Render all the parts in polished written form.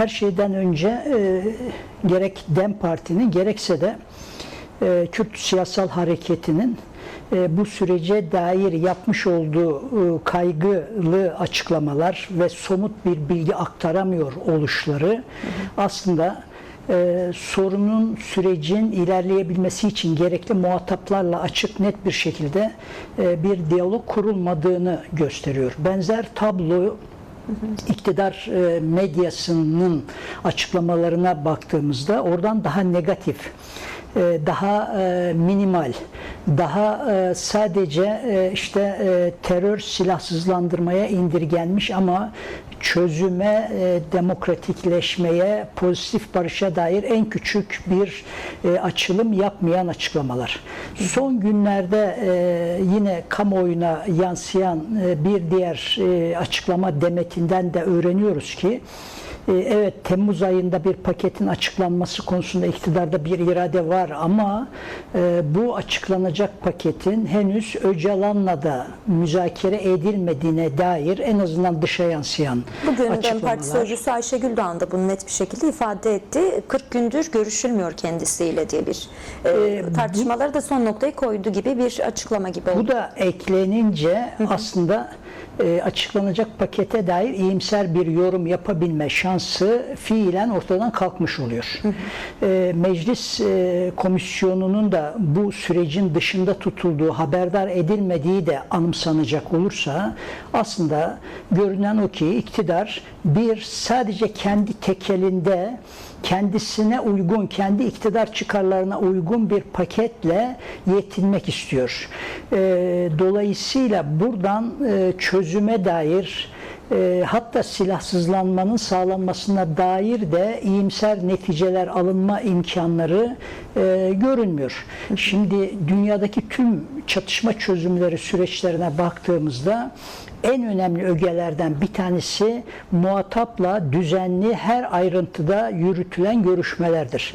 Her şeyden önce gerek DEM Parti'nin gerekse de Kürt siyasal hareketinin bu sürece dair yapmış olduğu kaygılı açıklamalar ve somut bir bilgi aktaramıyor oluşları aslında sorunun, sürecin ilerleyebilmesi için gerekli muhataplarla açık, net bir şekilde bir diyalog kurulmadığını gösteriyor. Benzer tablo iktidar medyasının açıklamalarına baktığımızda oradan daha negatif, daha minimal, daha sadece terör silahsızlandırmaya indirgenmiş ama çözüme, demokratikleşmeye, pozitif barışa dair en küçük bir açılım yapmayan açıklamalar. Son günlerde yine kamuoyuna yansıyan bir diğer açıklama demetinden de öğreniyoruz ki evet, Temmuz ayında bir paketin açıklanması konusunda iktidarda bir irade var ama bu açıklanacak paketin henüz Öcalan'la da müzakere edilmediğine dair en azından dışa yansıyan açıklamalar. Bugün DEM Parti Sözcüsü Ayşegül Doğan da bunu net bir şekilde ifade etti. 40 gündür görüşülmüyor kendisiyle diye bir tartışmaları da son noktayı koydu gibi bir açıklama gibi oldu. Bu da eklenince aslında açıklanacak pakete dair iyimser bir yorum yapabilme şansı fiilen ortadan kalkmış oluyor. Meclis komisyonunun da bu sürecin dışında tutulduğu, haberdar edilmediği de anımsanacak olursa aslında görünen o ki iktidar sadece kendi tekelinde kendisine uygun, kendi iktidar çıkarlarına uygun bir paketle yetinmek istiyor. Dolayısıyla buradan çözüme dair hatta silahsızlanmanın sağlanmasına dair de iyimser neticeler alınma imkanları görünmüyor. Şimdi dünyadaki tüm çatışma çözümleri süreçlerine baktığımızda en önemli ögelerden bir tanesi muhatapla düzenli her ayrıntıda yürütülen görüşmelerdir.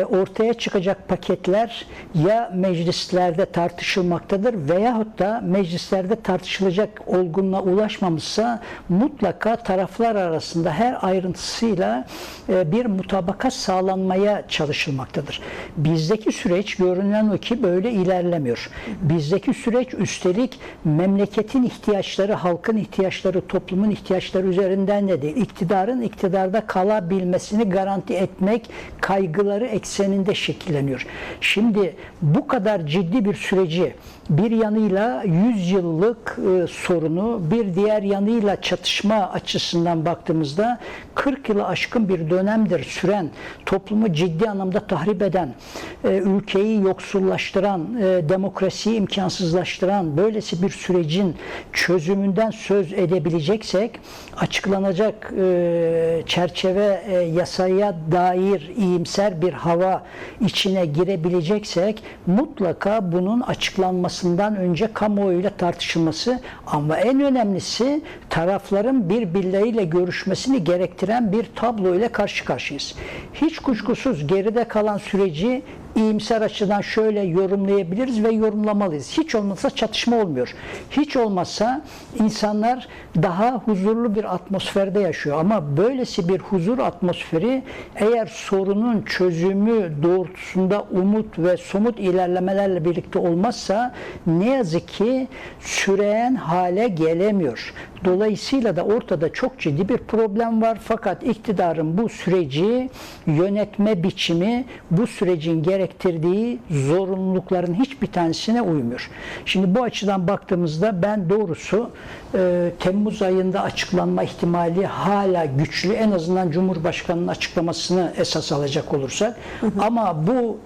Ortaya çıkacak paketler ya meclislerde tartışılmaktadır veyahut da meclislerde tartışılacak olgunluğa ulaşmamışsa mutlaka taraflar arasında her ayrıntısıyla bir mutabakat sağlanmaya çalışılmaktadır. Bizdeki süreç görünen o ki böyle ilerlemiyor. Bizdeki süreç üstelik memleketin ihtiyaçları, halkın ihtiyaçları, toplumun ihtiyaçları üzerinden de değil, iktidarın iktidarda kalabilmesini garanti etmek kaygıları ekseninde şekilleniyor. Şimdi bu kadar ciddi bir süreci bir yanıyla 100 yıllık sorunu, bir diğer yanıyla çatışma açısından baktığımızda 40 yılı aşkın bir dönemdir süren, toplumu ciddi anlamda tahrip eden, ülkeyi yoksullaştıran, demokrasiyi imkansızlaştıran böylesi bir sürecin çözümünden söz edebileceksek, açıklanacak çerçeve yasaya dair iyimser bir hava içine girebileceksek mutlaka bunun açıklanmasından önce kamuoyuyla tartışılması ama en önemlisi tarafların birbirleriyle görüşmesini gerektiren bir tablo ile karşı karşıyayız. Hiç kuşkusuz geride kalan süreci iyimser açıdan şöyle yorumlayabiliriz ve yorumlamalıyız. Hiç olmazsa çatışma olmuyor. Hiç olmazsa insanlar daha huzurlu bir atmosferde yaşıyor. Ama böylesi bir huzur atmosferi eğer sorunun çözümü doğrultusunda umut ve somut ilerlemelerle birlikte olmazsa ne yazık ki süreyen hale gelemiyor. Dolayısıyla da ortada çok ciddi bir problem var. Fakat iktidarın bu süreci yönetme biçimi bu sürecin gerektirdiği zorunlulukların hiçbir tanesine uymuyor. Şimdi bu açıdan baktığımızda ben doğrusu Temmuz ayında açıklanma ihtimali hala güçlü. En azından Cumhurbaşkanı'nın açıklamasını esas alacak olursak. Ama bu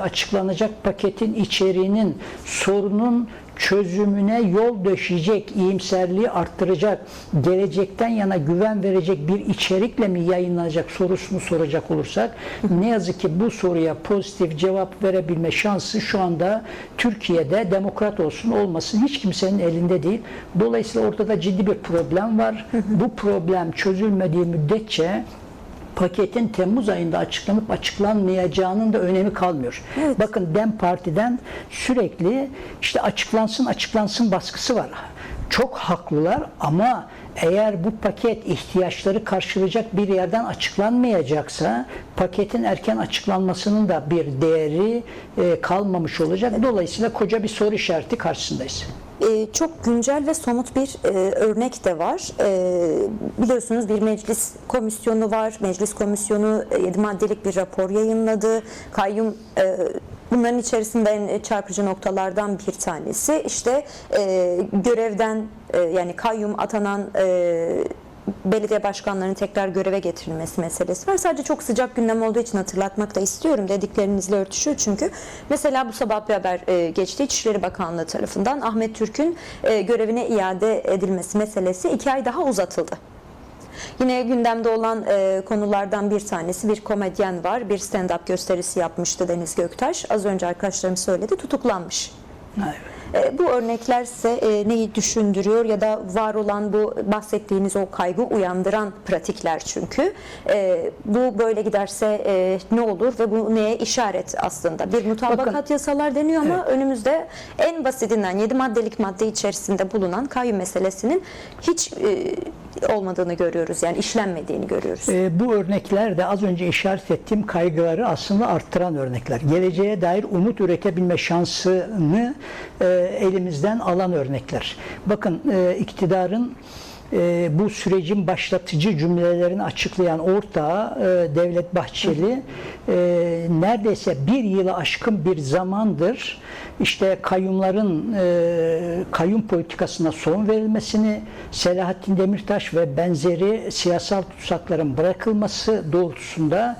açıklanacak paketin içeriğinin sorunun çözümüne yol döşeyecek, iyimserliği arttıracak, gelecekten yana güven verecek bir içerikle mi yayınlanacak sorusunu soracak olursak ne yazık ki bu soruya pozitif cevap verebilme şansı şu anda Türkiye'de demokrat olsun olmasın hiç kimsenin elinde değil. Dolayısıyla ortada ciddi bir problem var. Bu problem çözülmediği müddetçe paketin Temmuz ayında açıklanıp açıklanmayacağının da önemi kalmıyor. Evet. Bakın DEM Parti'den sürekli işte açıklansın baskısı var. Çok haklılar ama eğer bu paket ihtiyaçları karşılayacak bir yerden açıklanmayacaksa paketin erken açıklanmasının da bir değeri kalmamış olacak. Dolayısıyla koca bir soru işareti karşısındayız. Çok güncel ve somut bir örnek de var. Biliyorsunuz bir meclis komisyonu var. Meclis komisyonu 7 maddelik bir rapor yayınladı. Kayyum bunların içerisinde en çarpıcı noktalardan bir tanesi işte görevden yani kayyum atanan belediye başkanlarının tekrar göreve getirilmesi meselesi var. Sadece çok sıcak gündem olduğu için hatırlatmak da istiyorum. Dediklerinizle örtüşüyor çünkü. Mesela bu sabah bir haber geçti. İçişleri Bakanlığı tarafından Ahmet Türk'ün görevine iade edilmesi meselesi 2 ay daha uzatıldı. Yine gündemde olan konulardan bir tanesi bir komedyen var. Bir stand-up gösterisi yapmıştı Deniz Göktaş. Az önce arkadaşlarım söyledi. Tutuklanmış. Evet. Bu örnekler size neyi düşündürüyor ya da var olan bu bahsettiğiniz o kaygı uyandıran pratikler çünkü. Bu böyle giderse ne olur ve bu neye işaret aslında? Bir mutabakat yasalar deniyor ama önümüzde en basitinden 7 maddelik madde içerisinde bulunan kayyum meselesinin hiç olmadığını görüyoruz. Yani işlenmediğini görüyoruz. Bu örnekler de az önce işaret ettiğim kaygıları aslında arttıran örnekler. Geleceğe dair umut üretebilme şansını elimizden alan örnekler. Bakın iktidarın bu sürecin başlatıcı cümlelerini açıklayan ortağı Devlet Bahçeli neredeyse bir yılı aşkın bir zamandır işte kayyumların kayyum politikasına son verilmesini, Selahattin Demirtaş ve benzeri siyasal tutsakların bırakılması doğrultusunda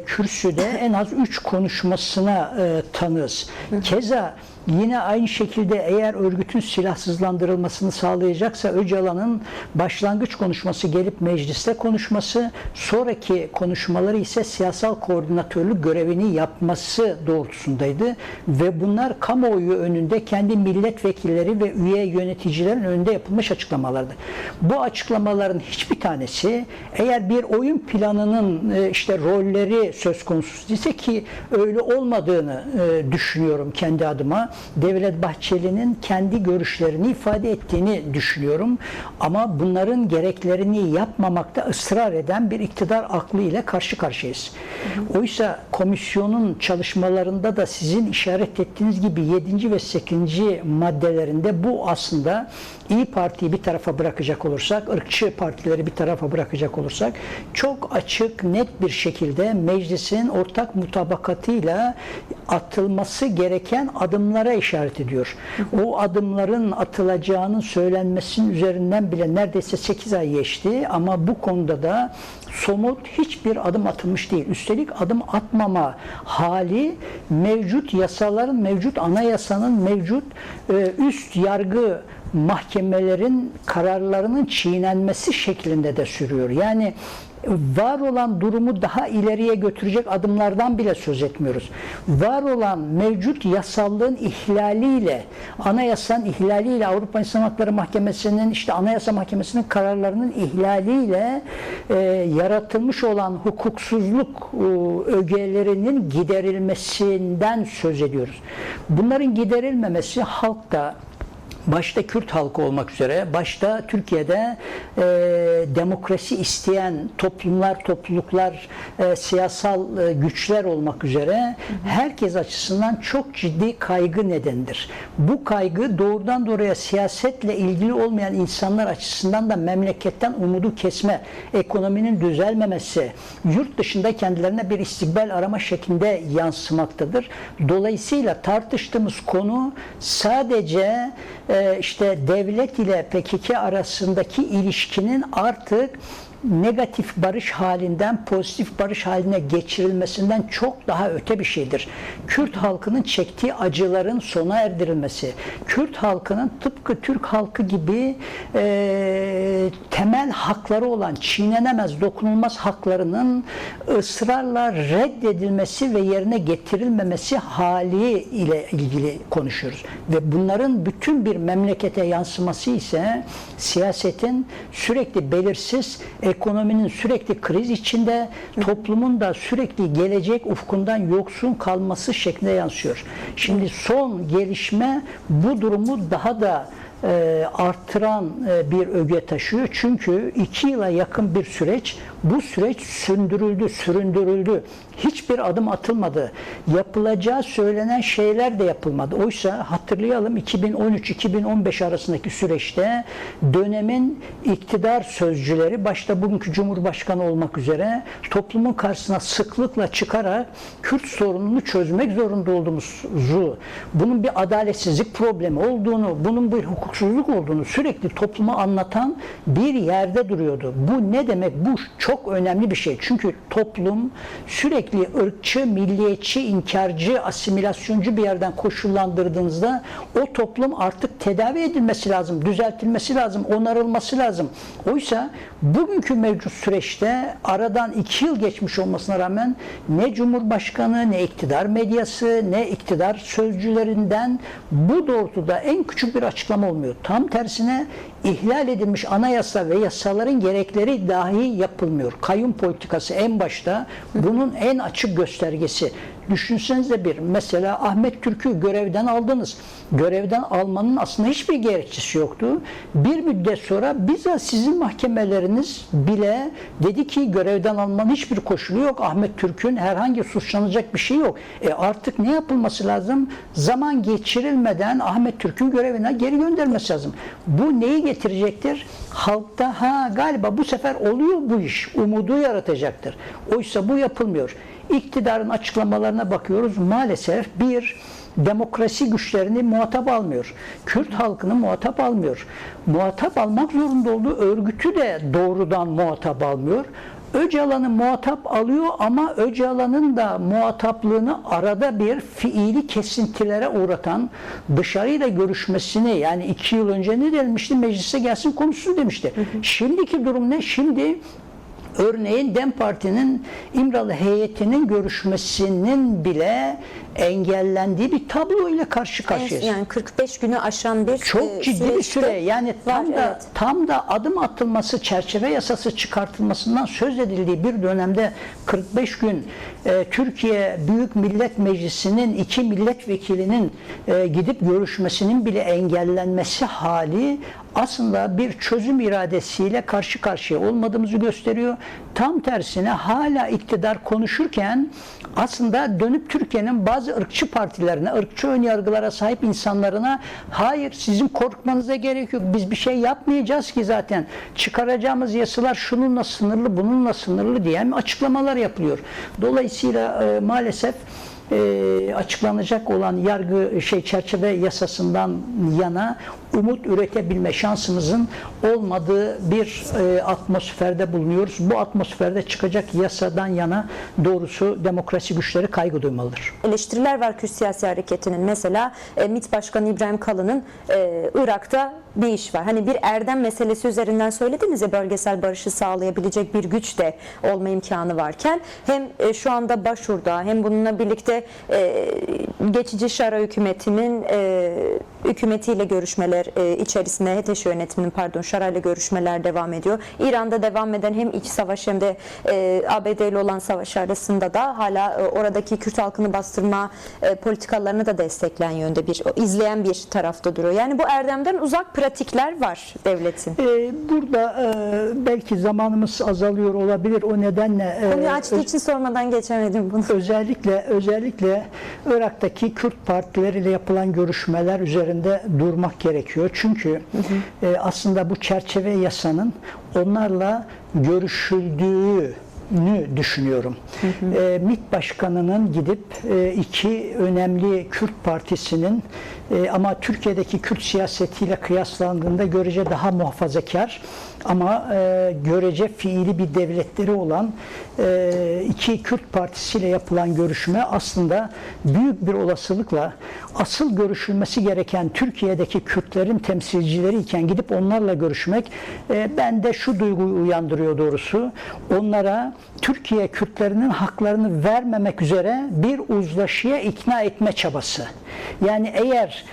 kürsüde en az 3 konuşmasına tanığız. Keza yine aynı şekilde eğer örgütün silahsızlandırılmasını sağlayacaksa Öcalan'ın başlangıç konuşması gelip mecliste konuşması, sonraki konuşmaları ise siyasal koordinatörlük görevini yapması doğrultusundaydı. Ve bunlar kamuoyu önünde kendi milletvekilleri ve üye yöneticilerin önünde yapılmış açıklamalardı. Bu açıklamaların hiçbir tanesi eğer bir oyun planının işte rolleri söz konusu ise ki öyle olmadığını düşünüyorum kendi adıma. Devlet Bahçeli'nin kendi görüşlerini ifade ettiğini düşünüyorum. Ama bunların gereklerini yapmamakta ısrar eden bir iktidar aklı ile karşı karşıyayız. Oysa komisyonun çalışmalarında da sizin işaret ettiğiniz gibi 7. ve 8. maddelerinde bu aslında İYİ Parti'yi bir tarafa bırakacak olursak, ırkçı partileri bir tarafa bırakacak olursak çok açık, net bir şekilde meclisin ortak mutabakatıyla atılması gereken adımlara işaret ediyor. O adımların atılacağının söylenmesinin üzerinden bile neredeyse 8 ay geçti ama bu konuda da somut hiçbir adım atılmış değil. Üstelik adım atmama hali mevcut yasaların, mevcut anayasanın, mevcut üst yargı mahkemelerin kararlarının çiğnenmesi şeklinde de sürüyor. Yani var olan durumu daha ileriye götürecek adımlardan bile söz etmiyoruz. Var olan mevcut yasallığın ihlaliyle, anayasanın ihlaliyle, Avrupa İnsan Hakları Mahkemesi'nin, işte Anayasa Mahkemesi'nin kararlarının ihlaliyle yaratılmış olan hukuksuzluk ögelerinin giderilmesinden söz ediyoruz. Bunların giderilmemesi halkta, başta Kürt halkı olmak üzere, başta Türkiye'de demokrasi isteyen toplumlar, topluluklar, siyasal güçler olmak üzere herkes açısından çok ciddi kaygı nedenidir. Bu kaygı doğrudan doğruya siyasetle ilgili olmayan insanlar açısından da memleketten umudu kesme, ekonominin düzelmemesi, yurt dışında kendilerine bir istikbal arama şeklinde yansımaktadır. Dolayısıyla tartıştığımız konu sadece işte devlet ile PKK arasındaki ilişkinin artık negatif barış halinden pozitif barış haline geçirilmesinden çok daha öte bir şeydir. Kürt halkının çektiği acıların sona erdirilmesi, Kürt halkının tıpkı Türk halkı gibi temel hakları olan çiğnenemez, dokunulmaz haklarının ısrarla reddedilmesi ve yerine getirilmemesi hali ile ilgili konuşuyoruz. Ve bunların bütün bir memlekete yansıması ise siyasetin sürekli belirsiz, ekonominin sürekli kriz içinde, toplumun da sürekli gelecek ufkundan yoksun kalması şeklinde yansıyor. Şimdi son gelişme bu durumu daha da artıran bir öge taşıyor. Çünkü 2 yıla yakın bir süreç, bu süreç süründürüldü. Hiçbir adım atılmadı. Yapılacağı söylenen şeyler de yapılmadı. Oysa hatırlayalım, 2013-2015 arasındaki süreçte dönemin iktidar sözcüleri, başta bugünkü Cumhurbaşkanı olmak üzere, toplumun karşısına sıklıkla çıkarak Kürt sorununu çözmek zorunda olduğumuzu, bunun bir adaletsizlik problemi olduğunu, bunun bir hukuksuzluk olduğunu sürekli topluma anlatan bir yerde duruyordu. Bu ne demek? Bu çok önemli bir şey. Çünkü toplum sürekli ırkçı, milliyetçi, inkarcı, asimilasyoncu bir yerden koşullandırdığınızda o toplum artık tedavi edilmesi lazım, düzeltilmesi lazım, onarılması lazım. Oysa bugünkü mevcut süreçte aradan 2 yıl geçmiş olmasına rağmen ne Cumhurbaşkanı, ne iktidar medyası, ne iktidar sözcülerinden bu doğrultuda en küçük bir açıklama olmuyor. Tam tersine ihlal edilmiş anayasa ve yasaların gerekleri dahi yapılmıyor. Kayyum politikası en başta bunun en açık göstergesi. Düşünsenize mesela Ahmet Türk'ü görevden aldınız. Görevden almanın aslında hiçbir gerekçesi yoktu. Bir müddet sonra bizzat sizin mahkemeleriniz bile dedi ki görevden almanın hiçbir koşulu yok. Ahmet Türk'ün herhangi suçlanacak bir şey yok. Artık ne yapılması lazım? Zaman geçirilmeden Ahmet Türk'ün görevine geri göndermesi lazım. Bu neyi getirecektir? Halkta galiba bu sefer oluyor bu iş. Umudu yaratacaktır. Oysa bu yapılmıyor. İktidarın açıklamalarına bakıyoruz. Maalesef demokrasi güçlerini muhatap almıyor. Kürt halkını muhatap almıyor. Muhatap almak zorunda olduğu örgütü de doğrudan muhatap almıyor. Öcalan'ı muhatap alıyor ama Öcalan'ın da muhataplığını arada bir fiili kesintilere uğratan, dışarıyla görüşmesini, yani 2 yıl önce ne denilmişti? Meclise gelsin konuşsun demişti. Şimdiki durum ne? Şimdi örneğin DEM Parti'nin İmralı heyetinin görüşmesinin bile engellendiği bir tablo ile karşı karşıyayız. Yani 45 günü aşan bir çok ciddi bir süre. Yani tam da adım atılması, çerçeve yasası çıkartılmasından söz edildiği bir dönemde 45 gün Türkiye Büyük Millet Meclisi'nin 2 milletvekilinin gidip görüşmesinin bile engellenmesi hali aslında bir çözüm iradesiyle karşı karşıya olmadığımızı gösteriyor. Tam tersine hala iktidar konuşurken aslında dönüp Türkiye'nin bazı ırkçı partilerine, ırkçı önyargılara sahip insanlarına hayır sizin korkmanıza gerek yok. Biz bir şey yapmayacağız ki zaten. Çıkaracağımız yasalar şununla sınırlı, bununla sınırlı diyen açıklamalar yapılıyor. Dolayısıyla maalesef açıklanacak olan çerçeve yasasından yana umut üretebilme şansımızın olmadığı bir atmosferde bulunuyoruz. Bu atmosferde çıkacak yasadan yana doğrusu demokrasi güçleri kaygı duymalıdır. Eleştiriler var Kürt siyasi hareketinin. Mesela MİT Başkanı İbrahim Kalın'ın Irak'ta bir iş var. Hani bir erdem meselesi üzerinden söylediniz ya, bölgesel barışı sağlayabilecek bir güç de olma imkanı varken hem şu anda başvurda hem bununla birlikte geçici Şara hükümetinin hükümetiyle görüşmeler içerisinde HTŞ yönetiminin Şara ile görüşmeler devam ediyor. İran'da devam eden hem iç savaş hem de ABD ile olan savaş arasında da hala oradaki Kürt halkını bastırma politikalarını da destekleyen yönde izleyen bir tarafta duruyor. Yani bu erdemden uzak pratikler var devletin. Burada belki zamanımız azalıyor olabilir. O nedenle Konuyu açtığı için sormadan geçemedim bunu. Özellikle Irak'taki Kürt partileriyle yapılan görüşmeler üzerinde durmak gerekiyor. Çünkü aslında bu çerçeve yasanın onlarla görüşüldüğünü düşünüyorum. MİT Başkanı'nın gidip 2 önemli Kürt partisinin ama Türkiye'deki Kürt siyasetiyle kıyaslandığında görece daha muhafazakar ama görece fiili bir devletleri olan 2 Kürt partisiyle yapılan görüşme aslında büyük bir olasılıkla asıl görüşülmesi gereken Türkiye'deki Kürtlerin temsilcileri iken gidip onlarla görüşmek bende şu duyguyu uyandırıyor doğrusu. Onlara Türkiye Kürtlerinin haklarını vermemek üzere bir uzlaşıya ikna etme çabası. Yani eğer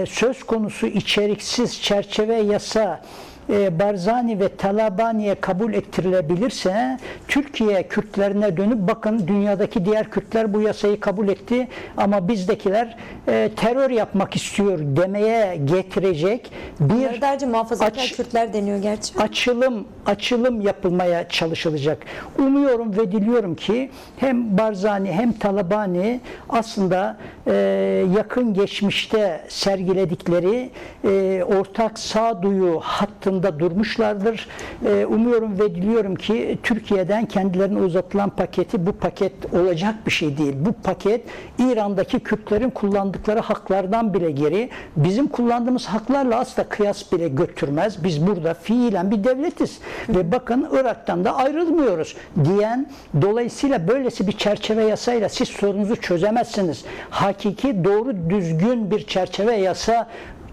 söz konusu içeriksiz çerçeve yasa Barzani ve Talabani'ye kabul ettirilebilirse Türkiye Kürtlerine dönüp bakın dünyadaki diğer Kürtler bu yasayı kabul etti ama bizdekiler terör yapmak istiyor demeye getirecek bir Derece muhafazakar Kürtler deniyor gerçi. açılım yapılmaya çalışılacak. Umuyorum ve diliyorum ki hem Barzani hem Talabani aslında yakın geçmişte sergiledikleri ortak sağduyu hattında durmuşlardır. Umuyorum ve diliyorum ki Türkiye'den kendilerine uzatılan paketi bu paket olacak bir şey değil. Bu paket İran'daki Kürtlerin kullandıkları haklardan bile geri, bizim kullandığımız haklarla asla kıyas bile götürmez. Biz burada fiilen bir devletiz ve bakın Irak'tan da ayrılmıyoruz diyen, dolayısıyla böylesi bir çerçeve yasayla siz sorunuzu çözemezsiniz. Hakiki, doğru, düzgün bir çerçeve yasa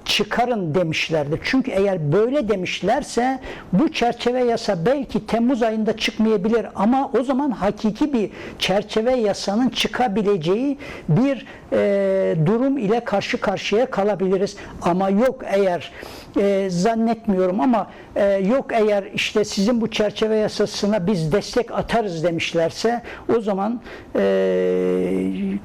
çıkarın demişlerdir. Çünkü eğer böyle demişlerse bu çerçeve yasa belki Temmuz ayında çıkmayabilir ama o zaman hakiki bir çerçeve yasanın çıkabileceği bir durum ile karşı karşıya kalabiliriz. Ama yok eğer zannetmiyorum ama yok eğer işte sizin bu çerçeve yasasına biz destek atarız demişlerse o zaman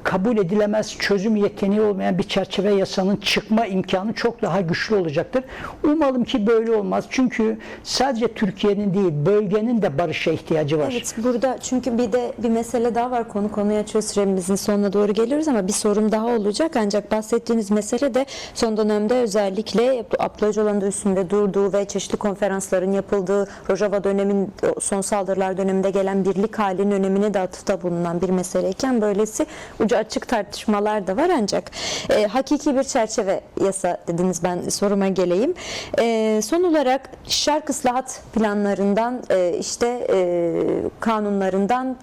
kabul edilemez, çözüm yeteneği olmayan bir çerçeve yasanın çıkma imkanı çok daha güçlü olacaktır. Umalım ki böyle olmaz. Çünkü sadece Türkiye'nin değil, bölgenin de barışa ihtiyacı var. Evet, burada çünkü bir mesele daha var, konuya açıyor, süremizin sonuna doğru geliyoruz ama bir sorum daha olacak. Ancak bahsettiğiniz mesele de son dönemde özellikle Abdullah Öcalan'ın da üstünde durduğu ve çeşitli konferansların yapıldığı, Rojava dönemin son saldırılar döneminde gelen birlik halinin önemine de atıfta bulunan bir meseleyken böylesi ucu açık tartışmalar da var ancak hakiki bir çerçeve yasa dediniz, ben soruma geleyim. Son olarak şark ıslahat planlarından kanunlarından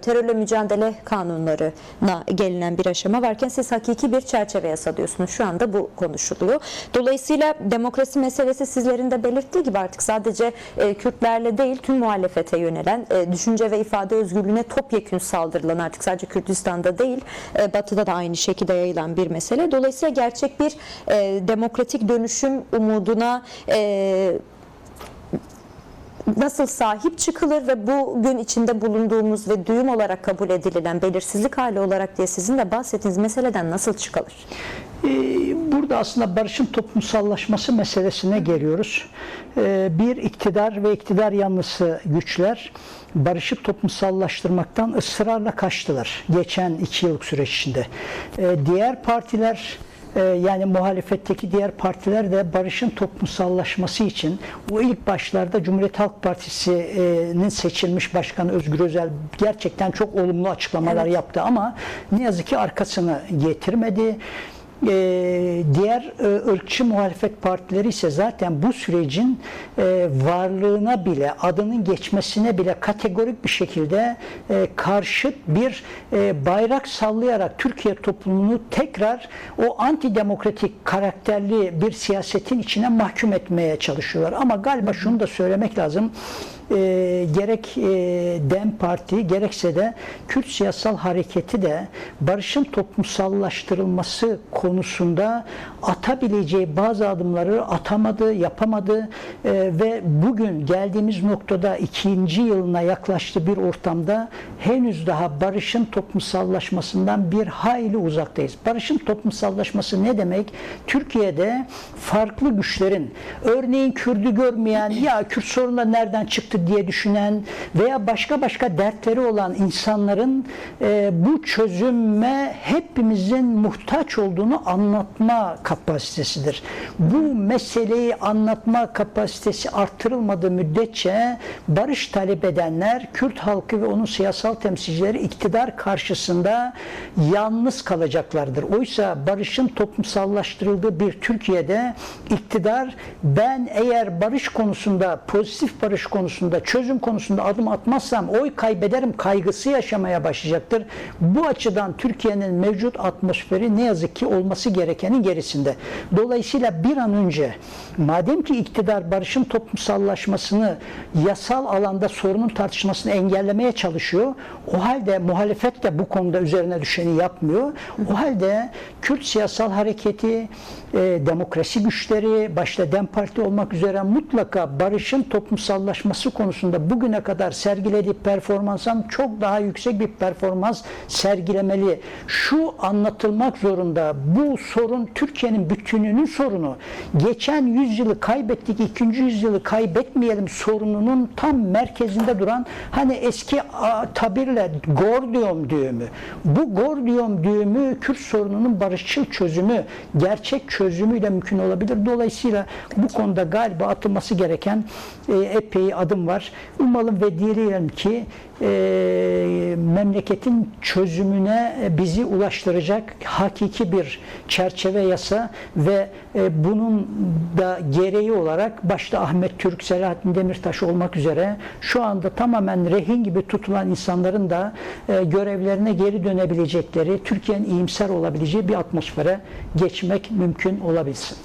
terörle mücadele kanunlarına gelinen bir aşama varken siz hakiki bir çerçeve yasa diyorsunuz. Şu anda bu konuşuluyor. Dolayısıyla demokrasi meselesi sizlerin de belirttiği gibi artık sadece Kürtlerle değil tüm muhalefete yönelen, düşünce ve ifade özgürlüğüne topyekün saldırılan, artık sadece Kürdistan'da değil Batı'da da aynı şekilde yayılan bir mesele. Dolayısıyla gerçek bir demokratik dönüşüm umuduna nasıl sahip çıkılır ve bugün içinde bulunduğumuz ve düğüm olarak kabul edilen belirsizlik hali olarak diye sizin de bahsettiğiniz meseleden nasıl çıkılır? Burada aslında barışın toplumsallaşması meselesine geliyoruz. Bir iktidar ve iktidar yanlısı güçler barışı toplumsallaştırmaktan ısrarla kaçtılar geçen 2 yıllık süreç içinde. Diğer partiler, yani muhalefetteki diğer partiler de barışın toplumsallaşması için o ilk başlarda Cumhuriyet Halk Partisi'nin seçilmiş başkanı Özgür Özel gerçekten çok olumlu açıklamalar yaptı ama ne yazık ki arkasını getirmedi. Diğer ırkçı muhalefet partileri ise zaten bu sürecin varlığına bile, adının geçmesine bile kategorik bir şekilde karşıt bir bayrak sallayarak Türkiye toplumunu tekrar o antidemokratik karakterli bir siyasetin içine mahkum etmeye çalışıyorlar. Ama galiba şunu da söylemek lazım. Gerek DEM Parti gerekse de Kürt Siyasal Hareketi de barışın toplumsallaştırılması konusunda atabileceği bazı adımları atamadı, yapamadı ve bugün geldiğimiz noktada 2. yılına yaklaştığı bir ortamda henüz daha barışın toplumsallaşmasından bir hayli uzaktayız. Barışın toplumsallaşması ne demek? Türkiye'de farklı güçlerin, örneğin Kürt'ü görmeyen, ya Kürt sorunları nereden çıktı diye düşünen veya başka dertleri olan insanların bu çözüme hepimizin muhtaç olduğunu anlatma kapasitesidir. Bu meseleyi anlatma kapasitesi arttırılmadığı müddetçe barış talep edenler, Kürt halkı ve onun siyasal temsilcileri iktidar karşısında yalnız kalacaklardır. Oysa barışın toplumsallaştırıldığı bir Türkiye'de iktidar, ben eğer barış konusunda, pozitif barış konusunda konusunda, çözüm konusunda adım atmazsam oy kaybederim kaygısı yaşamaya başlayacaktır. Bu açıdan Türkiye'nin mevcut atmosferi ne yazık ki olması gerekenin gerisinde. Dolayısıyla bir an önce madem ki iktidar barışın toplumsallaşmasını, yasal alanda sorunun tartışmasını engellemeye çalışıyor, o halde muhalefet de bu konuda üzerine düşeni yapmıyor. O halde Kürt siyasal hareketi, demokrasi güçleri, başta DEM Parti olmak üzere mutlaka barışın toplumsallaşması konusunda bugüne kadar sergilediği performanstan çok daha yüksek bir performans sergilemeli. Şu anlatılmak zorunda, bu sorun Türkiye'nin bütününün sorunu. Geçen yüzyılı kaybettik, ikinci yüzyılı kaybetmeyelim sorununun tam merkezinde duran, hani eski tabirle Gordiyon düğümü. Bu Gordiyon düğümü Kürt sorununun barışçıl çözümü, gerçek çözümüyle mümkün olabilir. Dolayısıyla bu konuda galiba atılması gereken epey adım var. Umalım ve dileyelim ki memleketin çözümüne bizi ulaştıracak hakiki bir çerçeve yasa ve bunun da gereği olarak başta Ahmet Türk, Selahattin Demirtaş olmak üzere şu anda tamamen rehin gibi tutulan insanların da görevlerine geri dönebilecekleri, Türkiye'nin iyimser olabileceği bir atmosfere geçmek mümkün olabilsin.